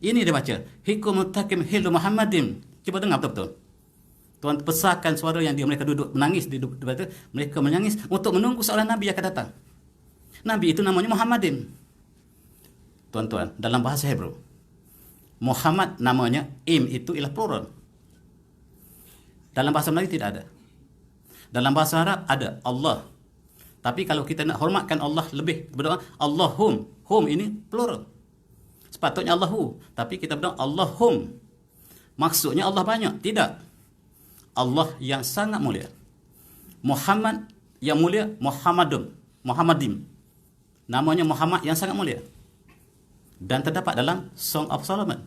Ini dia baca, hikum takim hilu Muhammadim. Cuba dengar betul-betul. Tuan pesahkan suara yang mereka duduk menangis di depan itu. Mereka menangis untuk menunggu seorang Nabi yang akan datang. Nabi itu namanya Muhammadin. Tuan-tuan, dalam bahasa Hebrew, Muhammad namanya, im itu ialah plural. Dalam bahasa Melayu tidak ada. Dalam bahasa Arab ada Allah. Tapi kalau kita nak hormatkan Allah lebih, berdoa Allahum. Hum ini plural. Sepatutnya Allahu. Tapi kita berdoa Allahum. Maksudnya Allah banyak. Tidak. Allah yang sangat mulia. Muhammad yang mulia, Muhammadim. namanya Muhammad yang sangat mulia. Dan terdapat dalam Song of Solomon.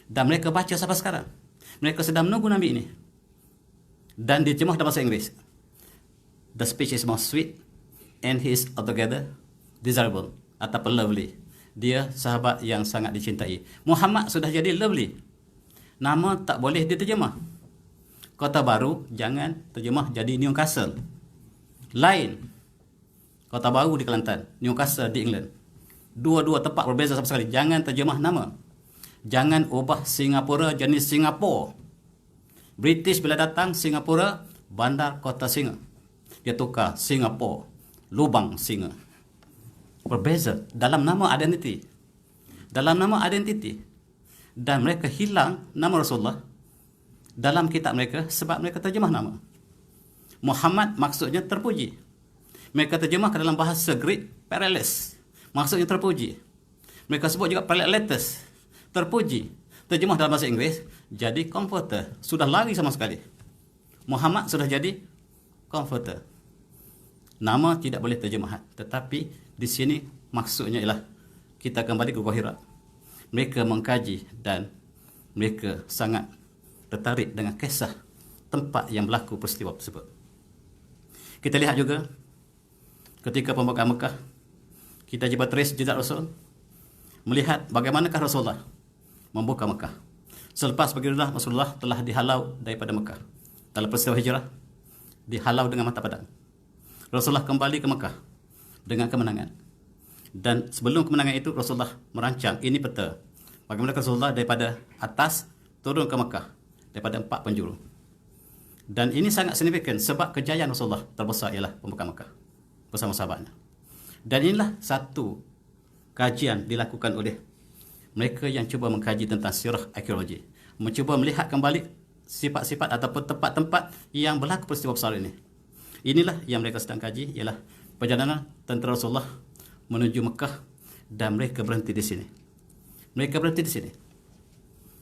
Dan mereka baca sampai sekarang. Mereka sedang menunggu Nabi ini. Dan diterjemah dalam bahasa Inggeris. The speech is most sweet and he is altogether desirable ataupun lovely. Dia sahabat yang sangat dicintai. Muhammad sudah jadi lovely. Nama tak boleh diterjemah. Kota Baru jangan terjemah jadi Newcastle. Lain. Kota Baru di Kelantan, Newcastle di England. Dua-dua tempat berbeza sama sekali. Jangan terjemah nama. Jangan ubah Singapura jenis Singapura. British bila datang Singapura, bandar kota singa. Dia tukar Singapura, lubang singa. Berbeza dalam nama identiti. Dalam nama identiti. Dan mereka hilang nama Rasulullah dalam kitab mereka sebab mereka terjemah nama. Muhammad maksudnya terpuji. Mereka terjemah ke dalam bahasa Greek Pereles, maksudnya terpuji. Mereka sebut juga Pereletes, terpuji. Terjemah dalam bahasa Inggeris jadi comforter. Sudah lari sama sekali. Muhammad sudah jadi comforter. Nama tidak boleh terjemahan. Tetapi di sini maksudnya ialah kita kembali ke Gua Hira. Mereka mengkaji dan mereka sangat tertarik dengan kisah tempat yang berlaku peristiwa tersebut. Kita lihat juga ketika pembukaan Mekah, kita cuba trace jejak Rasul, melihat bagaimanakah Rasulullah membuka Mekah. Selepas pergilah Rasulullah telah dihalau daripada Mekah. Dalam peristiwa hijrah, dihalau dengan mata pedang. Rasulullah kembali ke Mekah dengan kemenangan. Dan sebelum kemenangan itu, Rasulullah merancang, ini peta bagaimana Rasulullah daripada atas turun ke Mekah, daripada 4 penjuru. Dan ini sangat signifikan sebab kejayaan Rasulullah terbesar ialah pembukaan Mekah bersama sahabatnya. Dan inilah satu kajian dilakukan oleh mereka yang cuba mengkaji tentang sirah arkeologi, mencuba melihat kembali sifat-sifat ataupun tempat-tempat yang berlaku peristiwa besar ini. Inilah yang mereka sedang kaji, ialah perjalanan tentera Rasulullah menuju Mekah, dan mereka berhenti di sini. Mereka berhenti di sini.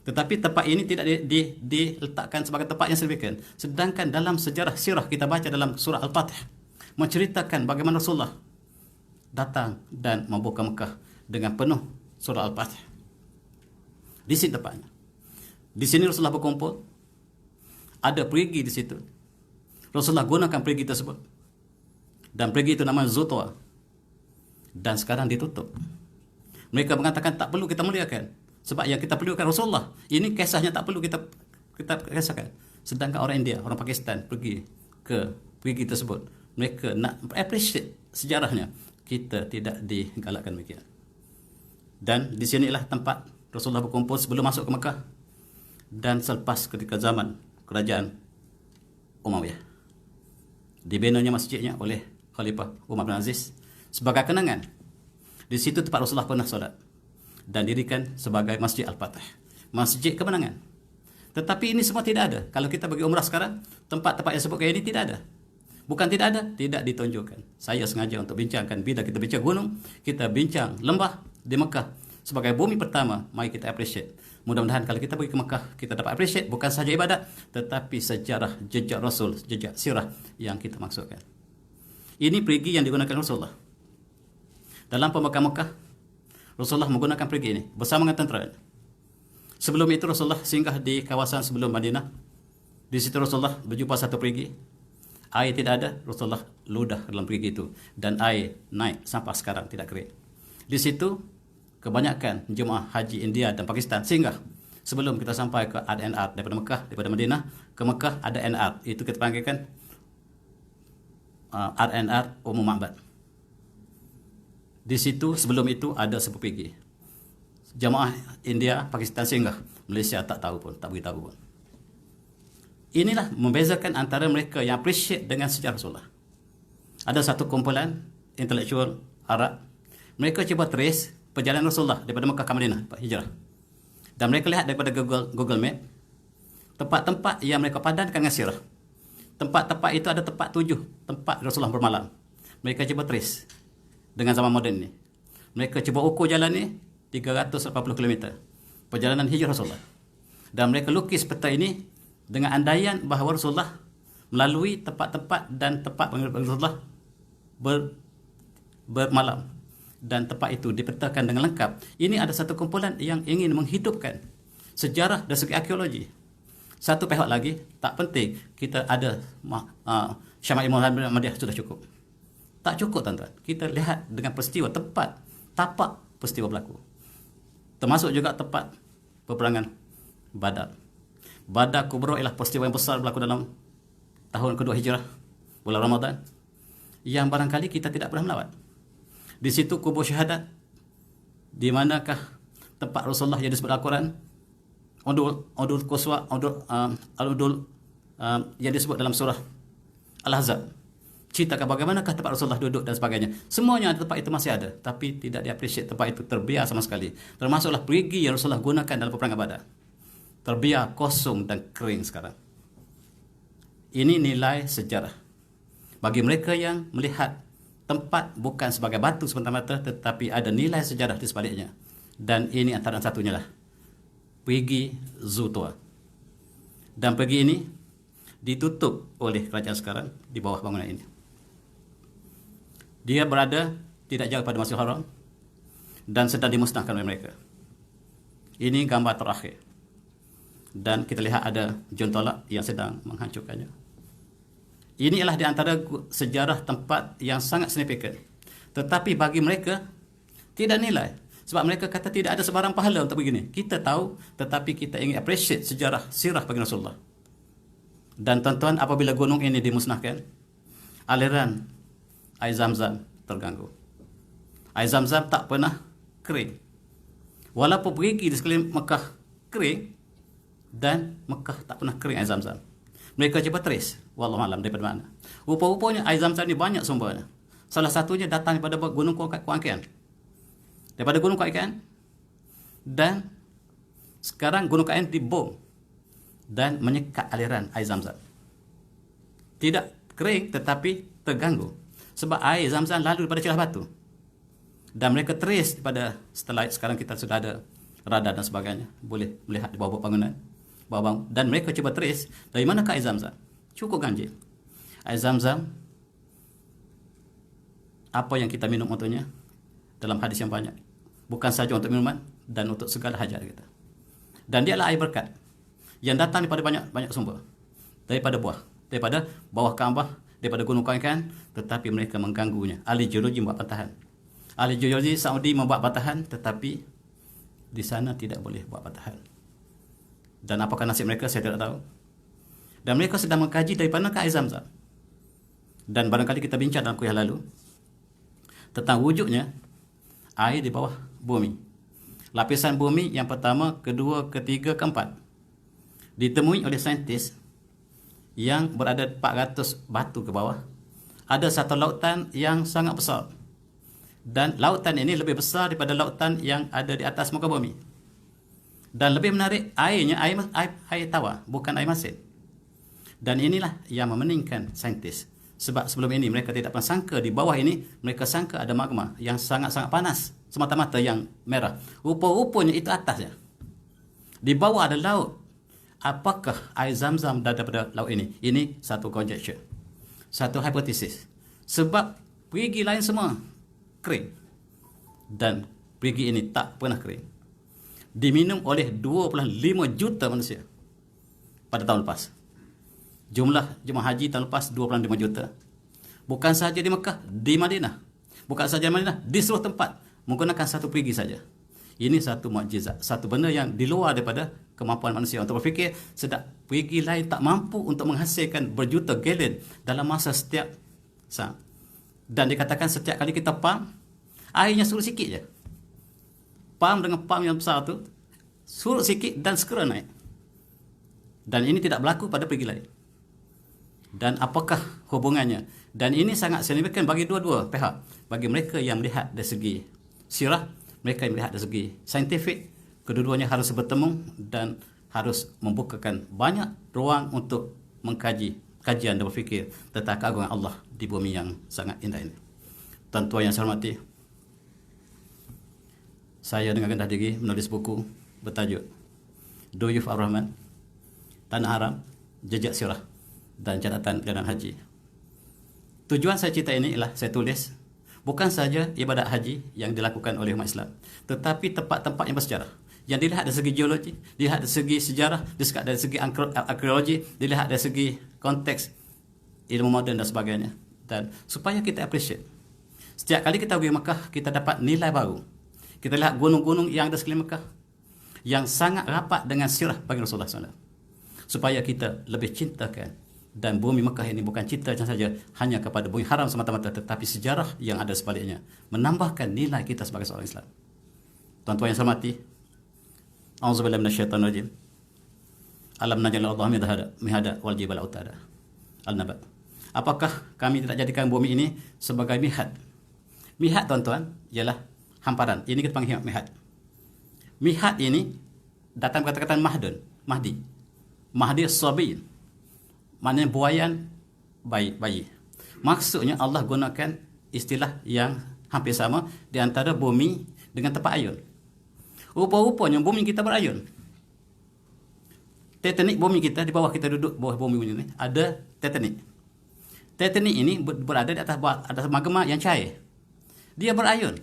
Tetapi tempat ini tidak diletakkan sebagai tempat yang signifikan. Sedangkan dalam sejarah sirah kita baca dalam surah Al-Fatih menceritakan bagaimana Rasulullah datang dan membuka Mekah dengan penuh surah Al-Fatih. Di sini tempatnya. Di sini Rasulullah berkumpul. Ada perigi di situ. Rasulullah gunakan perigi tersebut. Dan perigi itu namanya Zutwa. Dan sekarang ditutup. Mereka mengatakan tak perlu kita muliakan. Sebab yang kita perlukan Rasulullah. Ini kisahnya tak perlu kita kisahkan. Sedangkan orang India, orang Pakistan pergi ke perigi tersebut. Mereka nak appreciate sejarahnya. Kita tidak digalakkan demikian. Dan di sinilah tempat Rasulullah berkumpul sebelum masuk ke Mekah dan selepas ketika zaman kerajaan Umayyah. Dibinanya masjidnya oleh Khalifah Umar bin Aziz sebagai kenangan. Di situ tempat Rasulullah pernah solat dan dirikan sebagai Masjid Al-Fatih, Masjid Kemenangan. Tetapi ini semua tidak ada. Kalau kita pergi umrah sekarang, tempat-tempat yang sebut kayak ini tidak ada. Bukan tidak ada, tidak ditunjukkan. Saya sengaja untuk bincangkan, bila kita bincang gunung, kita bincang lembah di Mekah sebagai bumi pertama. Mari kita appreciate. Mudah-mudahan kalau kita pergi ke Mekah, kita dapat appreciate bukan sahaja ibadat, tetapi sejarah, jejak Rasul, jejak sirah yang kita maksudkan. Ini perigi yang digunakan Rasulullah. Dalam pembukaan Mekah, Rasulullah menggunakan perigi ini bersama dengan tentera. Sebelum itu Rasulullah singgah di kawasan sebelum Madinah. Di situ Rasulullah berjumpa satu perigi. Air tidak ada, Rasulullah ludah dalam perigi itu. Dan air naik sampai sekarang tidak kering. Di situ kebanyakan jemaah haji India dan Pakistan singgah. Sebelum kita sampai ke RNR daripada Mekah, daripada Madinah ke Mekah ada NR. Itu kita panggilkan RNR Umum Ma'bad. Di situ sebelum itu ada sebuah perigi. Jemaah India, Pakistan singgah. Malaysia tak tahu pun, tak beritahu pun. Inilah membezakan antara mereka yang appreciate dengan sejarah Rasulullah. Ada satu kumpulan intelektual Arab. Mereka cuba trace perjalanan Rasulullah daripada Mekah ke Madinah, hijrah. Dan mereka lihat daripada Google Map tempat-tempat yang mereka padankan dengan sirah. Tempat-tempat itu ada tempat 7 tempat Rasulullah bermalam. Mereka cuba trace dengan zaman moden ni. Mereka cuba ukur jalan ni 380 km. Perjalanan hijrah Rasulullah. Dan mereka lukis peta ini dengan andaian bahawa Rasulullah melalui tempat-tempat dan tempat Rasulullah bermalam. dan tempat itu dipetakan dengan lengkap. Ini ada satu kumpulan yang ingin menghidupkan sejarah dari segi arkeologi. Satu pihak lagi, tak penting kita ada Syama'il Muhammadiyah sudah cukup. Tak cukup, tuan-tuan. Kita lihat dengan peristiwa tempat, tapak peristiwa berlaku. Termasuk juga tempat peperangan Badar. Badar Kubra ialah peristiwa yang besar berlaku dalam tahun kedua Hijrah, bulan Ramadan, yang barangkali kita tidak pernah melawat. Di situ kubur syahadat, di manakah tempat Rasulullah yang disebut Al-Quran, Udul Quswa, Al-Udul yang disebut dalam surah Al-Ahzab. Ceritakan bagaimanakah tempat Rasulullah duduk dan sebagainya. Semuanya tempat itu masih ada, tapi tidak di-appreciate. Tempat itu terbiar sama sekali. Termasuklah perigi yang Rasulullah gunakan dalam peperangan Badar. Terbiar, kosong dan kering sekarang. Ini nilai sejarah. Bagi mereka yang melihat tempat bukan sebagai batu semata-mata, tetapi ada nilai sejarah di sebaliknya. Dan ini antara satunya lah Perigi Zutua. Dan perigi ini ditutup oleh kerajaan sekarang di bawah bangunan ini. Dia berada tidak jauh pada Masjidil Haram dan sedang dimusnahkan oleh mereka. Ini gambar terakhir. Dan kita lihat ada Juntolak yang sedang menghancurkannya. Ini adalah di antara sejarah tempat yang sangat signifikan. Tetapi bagi mereka tidak nilai. Sebab mereka kata tidak ada sebarang pahala untuk begini. Kita tahu, tetapi kita ingin appreciate sejarah sirah bagi Rasulullah. Dan tuan-tuan, apabila gunung ini dimusnahkan, aliran air Zam-Zam terganggu. Air Zam-Zam tak pernah kering. Walaupun perigi di sekeliling Mekah kering, dan Mekah tak pernah kering air Zam-Zam. Mereka cuba trace, wallahualam daripada mana. Rupa-rupanya air Zam-Zam ni banyak sumbernya. Salah satunya datang daripada gunung Kuankian. Daripada gunung Kuankian. Dan sekarang gunung Kuankian dibom dan menyekat aliran air Zam-Zam. Tidak kering tetapi terganggu. Sebab air Zam-Zam lalu daripada celah batu. Dan mereka trace daripada setelah sekarang kita sudah ada radar dan sebagainya. Boleh melihat di bawah bangunan. Dan mereka cuba trace dari manakah air Zam-Zam. Cukup ganjil. Air Zam-Zam, apa yang kita minum untuknya, dalam hadis yang banyak. Bukan saja untuk minuman dan untuk segala hajat kita. Dan dia adalah air berkat yang datang daripada banyak sumber. Daripada buah, daripada bawah Kaabah, daripada gunung Kuankian, tetapi mereka mengganggunya. Ahli geologi membuat bantahan. Ahli geologi Saudi membuat bantahan, tetapi di sana tidak boleh buat bantahan. Dan apakah nasib mereka, saya tidak tahu. Dan mereka sedang mengkaji dari mana air Zam-Zam. Dan barangkali kita bincang dalam kuliah lalu tentang wujudnya air di bawah bumi. Lapisan bumi yang pertama, kedua, ketiga, keempat ditemui oleh saintis yang berada 400 batu ke bawah. Ada satu lautan yang sangat besar. Dan lautan ini lebih besar daripada lautan yang ada di atas muka bumi. Dan lebih menarik, airnya air tawar, bukan air masin. Dan inilah yang memeningkan saintis. Sebab sebelum ini mereka tidak pernah sangka di bawah ini, mereka sangka ada magma yang sangat-sangat panas, semata-mata yang merah. Rupa-rupanya itu atasnya. Di bawah ada laut. Apakah air Zam-Zam daripada laut ini? Ini satu conjecture, satu hipotesis. Sebab perigi lain semua kering. Dan perigi ini tak pernah kering. Diminum oleh 2.5 juta manusia pada tahun lepas. Jumlah jemaah haji tahun lepas 2.5 juta. Bukan sahaja di Mekah, di Madinah. Bukan sahaja di Madinah, di seluruh tempat menggunakan satu perigi saja. Ini satu mukjizat, satu benda yang di luar daripada kemampuan manusia untuk berfikir. Sedap perigi lain tak mampu untuk menghasilkan berjuta galen dalam masa setiap saat. Dan dikatakan setiap kali kita pam, airnya surut sikit je. Pam dengan pam yang besar tu surut sikit dan segera naik. Dan ini tidak berlaku pada perigi lain. Dan apakah hubungannya? Dan ini sangat signifikan bagi dua-dua pihak. Bagi mereka yang melihat dari segi sirah, mereka yang melihat dari segi saintifik, kedua-duanya harus bertemu dan harus membukakan banyak ruang untuk mengkaji, kajian dan berfikir tentang keagungan Allah di bumi yang sangat indah ini. Tuan-tuan yang saya hormati, saya dengan rendah diri menulis buku bertajuk Duyuf Ar-Rahman, Tanah Haram, Jejak Sirah dan Catatan Perjalanan Haji. Tujuan saya cerita ini ialah saya tulis Bukan saja ibadat haji yang dilakukan oleh umat Islam, tetapi tempat-tempat yang bersejarah. Yang dilihat dari segi geologi, dilihat dari segi sejarah, dilihat dari segi arkeologi, dilihat dari segi konteks ilmu moden dan sebagainya. Dan supaya kita appreciate. Setiap kali kita pergi Mekah, kita dapat nilai baru. Kita lihat gunung-gunung yang ada sekeliling Mekah yang sangat rapat dengan sirah bagi Rasulullah SAW. Supaya kita lebih cintakan. Dan bumi Mekah ini bukan cinta saja hanya kepada bumi haram semata-mata, tetapi sejarah yang ada sebaliknya menambahkan nilai kita sebagai seorang Islam. Tuan-tuan yang saya hormati, auzubillahi minasyaitonir rajim. Alam naj'al al-ardha mihada wal jibala autada. Al-Nabat. Apakah kami tidak jadikan bumi ini sebagai mihad? Mihad, tuan-tuan, ialah hamparan. Ini kita panggil mihad. Mihad ini datang kata-kata Mahdi. Mahdi sabiyin. Maknanya buayan bayi. Maksudnya Allah gunakan istilah yang hampir sama di antara bumi dengan tempat ayun. Rupa-rupanya bumi kita berayun. Tektonik bumi kita, di bawah kita duduk, bawah bumi ini ada tektonik. Tektonik ini berada di atas magma yang cair. Dia berayun.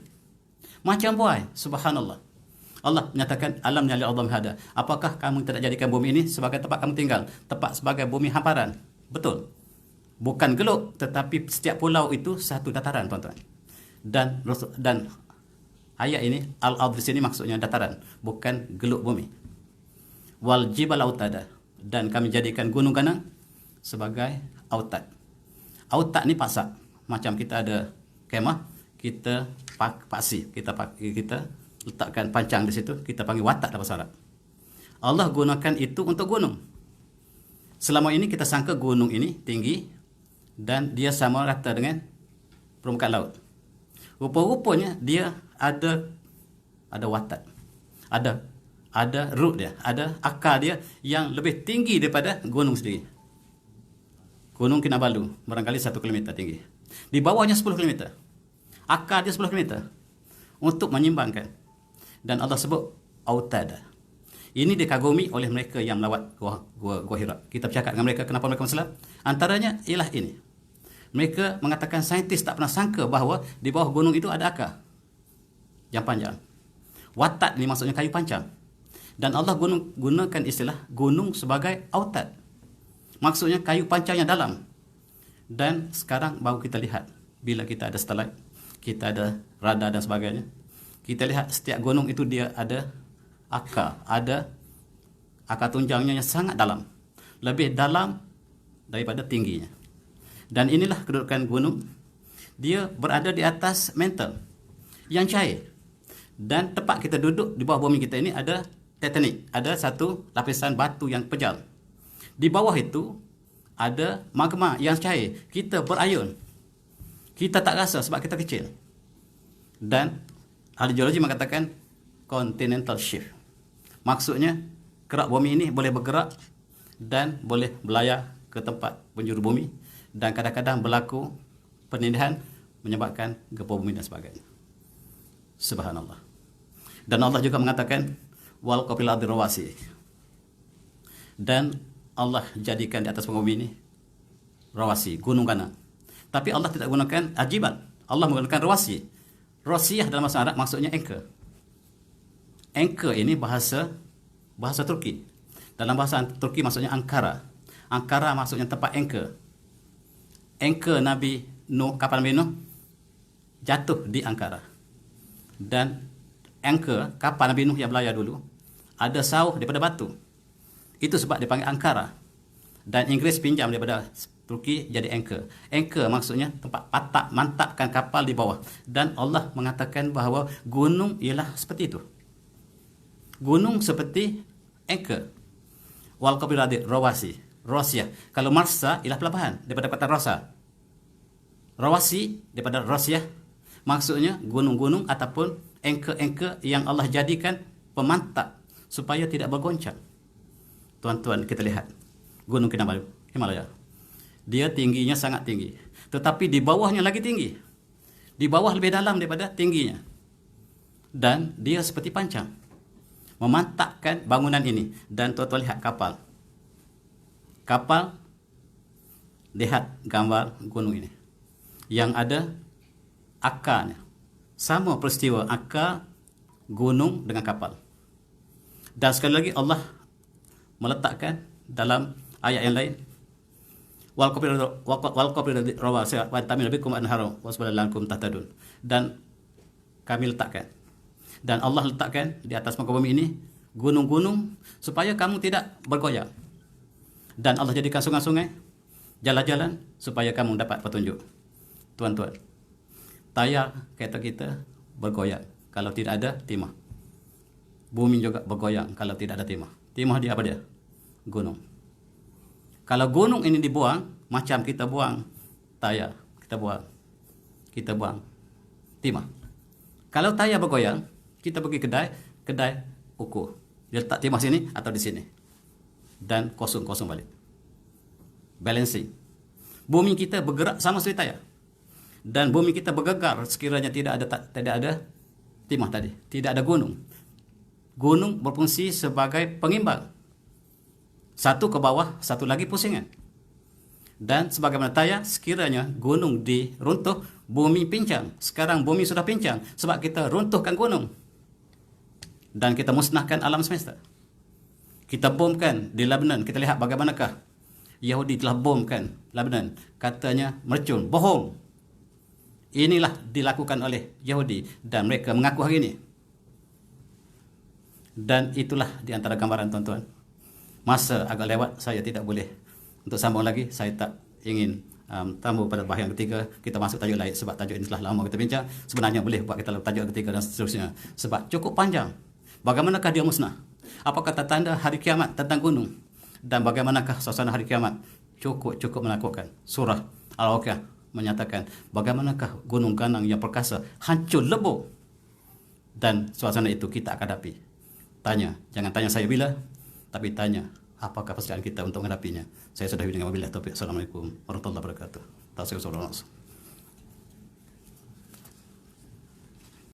Macam buai. Subhanallah. Allah menyatakan alam nyali Allah hada. Apakah kamu tidak jadikan bumi ini sebagai tempat kamu tinggal, tempat sebagai bumi hamparan? Betul. Bukan geluk, tetapi setiap pulau itu satu dataran, tuan-tuan. Dan ayat ini al-ardh di sini maksudnya dataran, bukan geluk bumi. Wal jibal autada, dan kami jadikan gunung ganang sebagai autad. Autad ni pasak. Macam kita ada kemah, kita paksi, kita letakkan pancang di situ, kita panggil watak dalam bahasa Arab. Allah gunakan itu untuk gunung. Selama ini kita sangka gunung ini tinggi dan dia sama rata dengan permukaan laut. Rupa-rupanya dia ada watak. Ada root dia, ada akar dia yang lebih tinggi daripada gunung sendiri. Gunung Kinabalu barangkali 1 km tinggi. Di bawahnya 10 km. Akar dia 10 km untuk menyimbangkan. Dan Allah sebut autada. Ini dikagumi oleh mereka yang melawat Gua Hira. Kita bercakap dengan mereka kenapa mereka Islam. Antaranya ialah ini. Mereka mengatakan saintis tak pernah sangka bahawa di bawah gunung itu ada akar yang panjang. Watat ini maksudnya kayu pancang. Dan Allah gunakan istilah gunung sebagai autad. Maksudnya kayu pancang yang dalam. Dan sekarang baru kita lihat bila kita ada satelit, kita ada radar dan sebagainya. Kita lihat setiap gunung itu dia ada akar tunjangnya yang sangat dalam. Lebih dalam daripada tingginya. Dan inilah kedudukan gunung. Dia berada di atas mantle yang cair. Dan tempat kita duduk di bawah bumi kita ini ada tektonik. Ada satu lapisan batu yang pejal. Di bawah itu ada magma yang cair. Kita berayun. Kita tak rasa sebab kita kecil. Dan ahli geologi mengatakan continental shift. Maksudnya kerak bumi ini boleh bergerak dan boleh belayar ke tempat penjuru bumi dan kadang-kadang berlaku penindahan menyebabkan gempa bumi dan sebagainya. Subhanallah. Dan Allah juga mengatakan wal qafil ardi rawasi. Dan Allah jadikan di atas bumi ini rawasi, gunung ganang. Tapi Allah tidak gunakan ajibat. Allah menggunakan rawasi. Rasiyah dalam bahasa Arab maksudnya anchor. Anchor ini bahasa Turki. Dalam bahasa Turki maksudnya Ankara. Ankara maksudnya tempat anchor. Anchor Nabi Nuh, kapal Nabi Nuh jatuh di Ankara. Dan anchor kapal Nabi Nuh yang berlayar dulu ada sauh daripada batu. Itu sebab dipanggil Ankara. Dan Inggeris pinjam daripada Turki jadi anchor. Anchor maksudnya tempat patak, mantapkan kapal di bawah. Dan Allah mengatakan bahawa gunung ialah seperti itu. Gunung seperti anchor. Wal qafil ardi rawasi. Rasiyah. Kalau marsa ialah pelabuhan daripada kata rasa. Rawasi daripada rasiyah. Maksudnya gunung-gunung ataupun anchor-anchor yang Allah jadikan pemantap supaya tidak bergoncang. Tuan-tuan, kita lihat Gunung Kinabalu, Himalaya. Dia tingginya sangat tinggi. Tetapi di bawahnya lagi tinggi. Di bawah lebih dalam daripada tingginya. Dan dia seperti pancang. Memantapkan bangunan ini. Dan tuan-tuan lihat kapal. Kapal, lihat gambar gunung ini. Yang ada akarnya. Sama peristiwa akar gunung dengan kapal. Dan sekali lagi Allah meletakkan dalam ayat yang lain, wal qafir rawasiya wa tamil bikum anharu wasbalalankum tahtadun. Dan kami letakkan, dan Allah letakkan di atas muka bumi ini gunung-gunung supaya kamu tidak bergoyang. Dan Allah jadikan sungai-sungai, jalan-jalan supaya kamu dapat petunjuk. Tuan-tuan, tayar kereta kita bergoyang kalau tidak ada timah. Bumi juga bergoyang kalau tidak ada timah. Timah dia apa dia? Gunung. Kalau gunung ini dibuang, macam kita buang tayar, kita buang timah. Kalau tayar bergoyang, kita pergi kedai ukur. Dia letak timah sini atau di sini. Dan kosong balik. Balancing. Bumi kita bergerak sama seperti tayar. Dan bumi kita bergegar sekiranya tidak ada timah tadi, tidak ada gunung. Gunung berfungsi sebagai pengimbang. Satu ke bawah, satu lagi pusingan. Dan sebagaimana tayar, sekiranya gunung diruntuh, bumi pincang. Sekarang bumi sudah pincang sebab kita runtuhkan gunung. Dan kita musnahkan alam semesta. Kita bomkan di Lebanon. Kita lihat bagaimanakah Yahudi telah bomkan Lebanon. Katanya mercun, bohong. Inilah dilakukan oleh Yahudi dan mereka mengaku hari ini. Dan itulah di antara gambaran, tuan-tuan. Masa agak lewat, saya tidak boleh untuk sambung lagi. Saya tak ingin tambah pada bahagian ketiga. Kita masuk tajuk lain sebab tajuk ini telah lama kita bincang. Sebenarnya boleh buat kita tajuk ketiga dan seterusnya sebab cukup panjang. Bagaimanakah dia musnah? Apakah tanda hari kiamat tentang gunung? Dan bagaimanakah suasana hari kiamat? Cukup menakutkan. Surah Al-Waqiah menyatakan bagaimanakah gunung ganang yang perkasa hancur lebur. Dan suasana itu kita akan hadapi. Tanya, jangan tanya saya bila, tapi tanya apakah persediaan kita untuk menghadapinya. Saya sudah dengan wabillahi taufiq. Assalamualaikum warahmatullahi wabarakatuh. Tasawuf.